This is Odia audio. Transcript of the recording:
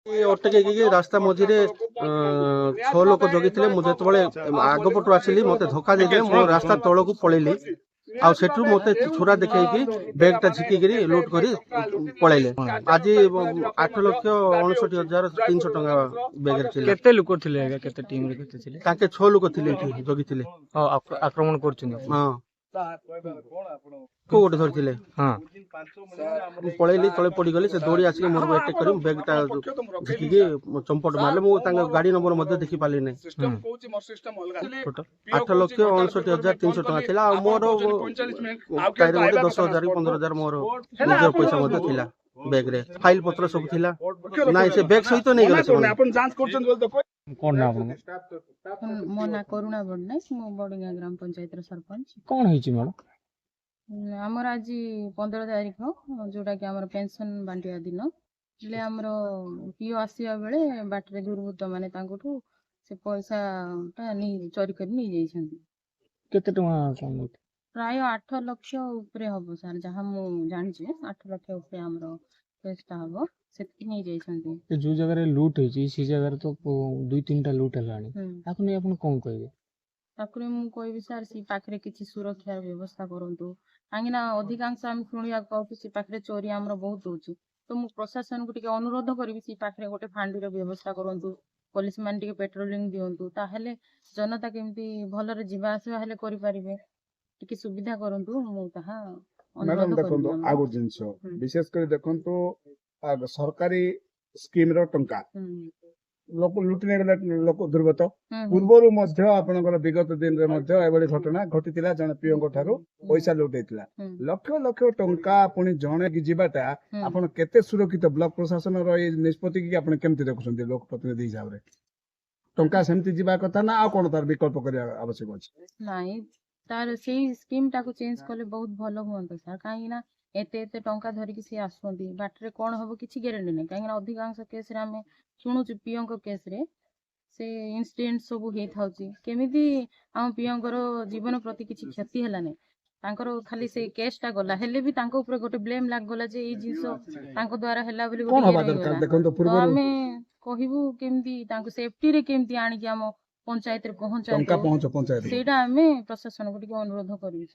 ଅଟକେଇକି ରାସ୍ତା ମଝିରେ 6 ଲୋକ ଜଗିଥିଲେ। ମୁଁ ଯେତେବେଳେ ଆଗ ପଟୁ ଆସିଲି ମତେ ଧକ୍କା ଦେଇଥିଲେ, ମୁଁ ରାସ୍ତା ତଳକୁ ପଳେଇଲି। ଆଉ ସେଠୁ ମତେ ଛୁରା ଦେଖେଇକି ବ୍ୟାଗ୍ ଟା ଝିକିକିରି ଲୁଟ୍ କରି ପଳେଇଲେ। ଆଜି 8,59,300 ଟଙ୍କା ବ୍ୟାଗରେ ଥିଲା। କେତେ ଲୋକ ଥିଲେ ଆଜ୍ଞା? କେତେ ଟିମ୍ ରେ କେତେ ଥିଲେ? ତାକେ 6 ଲୋକ ଥିଲେ ଏଠି ଜଗିଥିଲେ। ଆକ୍ରମଣ କରୁଛନ୍ତି? ହଁ, କୋଉ ଗୋଟେ ଧରିଥିଲେ। ହଁ, ମୁଁ ପଳେଇଲି, ତଳେ ପଡିଗଲି। ସେ ଦୌଡ଼ି ଆସିକି ମୋର ଆଟାକ୍ କରି ବ୍ୟାଗ୍ ଟା ଝିକିକି ଚମ୍ପଟ ମାରିଲେ। ମୁଁ ତାଙ୍କ ଗାଡି ନମ୍ବର ମଧ୍ୟ ଦେଖି ପାରିଲି ନାହିଁ। 8,59,300 ଟଙ୍କା ଥିଲା। ଆଉ ମୋର ତାଇରେ ମଧ୍ୟ 10,000 କି 15,000 ମୋର ନିଜର ପଇସା ମଧ୍ୟ ଥିଲା ବ୍ୟାଗ୍ ରେ। ଫାଇଲ ପତ୍ର ସବୁ ଥିଲା। ନାଇଁ, ସେ ବ୍ୟାଗ୍ ସହିତ ନେଇଗଲେ ସେମାନେ। କଣ ନା ଆପଣଙ୍କ? ମୋ ନାଁ କରୁଣା ବଡ଼ନାୟକ, ମୁଁ ବଡଗାଁ ଗ୍ରାମ ପଞ୍ଚାୟତର ସରପଞ୍ଚ। କଣ ହେଇଛି ମ୍ୟାଡାମ? ଆମର ଆଜି 15 ତାରିଖ, ଯୋଉଟା କି ଆମର ପେନସନ ବାଣ୍ଟିବା ଦିନ। ହେଲେ ଆମର ପିଓ ଆସିବା ବେଳେ ବାଟରେ ଦୁର୍ବୃତ୍ତ ମାନେ ତାଙ୍କଠୁ ସେ ପଇସା ଟା ଚୋରି କରି ନେଇଯାଇଛନ୍ତି। କେତେ ଟଙ୍କା? ପ୍ରାୟ 8 ଲକ୍ଷ ଉପରେ ହବ ସାର୍, ଯାହା ମୁଁ ଜାଣିଛି। 8 ଲକ୍ଷ ଉପରେ ଆମର କେସଟା ହବ, ସେତିକି ନେଇଯାଇଛନ୍ତି। ଯୋଉ ଜାଗାରେ ଲୁଟ୍ ହେଇଛି ସେ ଜାଗାରେ ତ 2-3ଟା ଲୁଟ୍ ହେଲାଣି। ତାକୁ ନେଇ ଆପଣ କଣ କହିବେ? ତାକୁ ମୁଁ କହିବି ସାର୍, ସେ ପାଖରେ କିଛି ସୁରକ୍ଷାର ବ୍ୟବସ୍ଥା କରନ୍ତୁ। କାହିଁକି ନା ଅଧିକାଂଶ ଆମେ ଶୁଣିବାକୁ ପାଉଛୁ ସେ ପାଖରେ ଚୋରି ଆମର ବହୁତ ହଉଛି। ତ ମୁଁ ପ୍ରଶାସନକୁ ଟିକେ ଅନୁରୋଧ କରିବି, ସେ ପାଖରେ ଗୋଟେ ଫାଣ୍ଡିର ବ୍ୟବସ୍ଥା କରନ୍ତୁ। ପୋଲିସ ମାନେ ଟିକେ ପେଟ୍ରୋଲିଂ ଦିଅନ୍ତୁ, ତାହେଲେ ଜନତା କେମିତି ଭଲରେ ଯିବା ଆସିବା ହେଲେ କରିପାରିବେ। ଟିକେ ସୁବିଧା କରନ୍ତୁ, ମୁଁ ତାହା ମ୍ୟାଡାମ ଦେଖନ୍ତୁ। ଆଉ ଗୋଟେ ଜିନିଷ ବିଶେଷ କରି ଦେଖନ୍ତୁ, ସରକାରୀ ସ୍କିମ ର ଟଙ୍କା ଲୋକ ଲୁଟି ନେଇଗଲେ ଲୋକ ଦୁର୍ବୃତ୍ତ। ପୂର୍ବରୁ ମଧ୍ୟ ଆପଣଙ୍କର ବିଗତ ଦିନରେ ମଧ୍ୟ ଏଭଳି ଘଟଣା ଘଟିଥିଲା। ଜଣେ ପିଓଙ୍କ ଠାରୁ ପଇସା ଲୁଟେଇଥିଲା ଲକ୍ଷ ଲକ୍ଷ ଟଙ୍କା। ପୁଣି ଜଣେ ଯିବାଟା ଆପଣ କେତେ ସୁରକ୍ଷିତ? ବ୍ଲକ ପ୍ରଶାସନର ଏଇ ନିଷ୍ପତ୍ତି କି ଆପଣ କେମିତି ଦେଖୁଛନ୍ତି ଲୋକ ପ୍ରତିନିଧି ହିସାବରେ? ଟଙ୍କା ସେମିତି ଯିବା କଥା ନା ଆଉ କଣ ତାର ବିକଳ୍ପ କରିବା ଆବଶ୍ୟକ ଅଛି? ନାଇଁ, ତାର ସେଇ ସ୍କିମ ଟାକୁ ଚେଞ୍ଜ କଲେ ବହୁତ ଭଲ ହୁଅନ୍ତା ସାର୍। କାହିଁକି ନା ଏତେ ଏତେ ଟଙ୍କା ଧରିକି ସିଏ ଆସୁଛନ୍ତି, ବାଟରେ କଣ ହବ କିଛି ଗ୍ୟାରେଣ୍ଟି ନାହିଁ। କାହିଁକି ନା ଅଧିକାଂଶ କେସରେ ଆମେ ଶୁଣୁଛୁ ପିଓଙ୍କ କେସରେ ସେ ଇନସିଡେଣ୍ଟ ସବୁ ହେଇଥାଉଛି। କେମିତି ଆମ ପିଓଙ୍କର ଜୀବନ ପ୍ରତି କିଛି କ୍ଷତି ହେଲା ନାହିଁ, ତାଙ୍କର ଖାଲି ସେ କେସ୍ ଟା ଗଲା, ହେଲେ ବି ତାଙ୍କ ଉପରେ ଗୋଟେ ବ୍ଲେମ ଲାଗିଗଲା ଯେ ଏଇ ଜିନିଷ ତାଙ୍କ ଦ୍ଵାରା ହେଲା ବୋଲି ଗୋଟେ ଇଏ ହେଇଗଲା। ତ ଆମେ କହିବୁ କେମିତି ତାଙ୍କୁ ସେଫ୍ଟିରେ କେମିତି ଆଣିକି ଆମ ପଞ୍ଚାୟତରେ ପହଞ୍ଚାନ୍ତୁ, ସେଇଟା ଆମେ ପ୍ରଶାସନକୁ ଟିକେ ଅନୁରୋଧ କରିବୁ।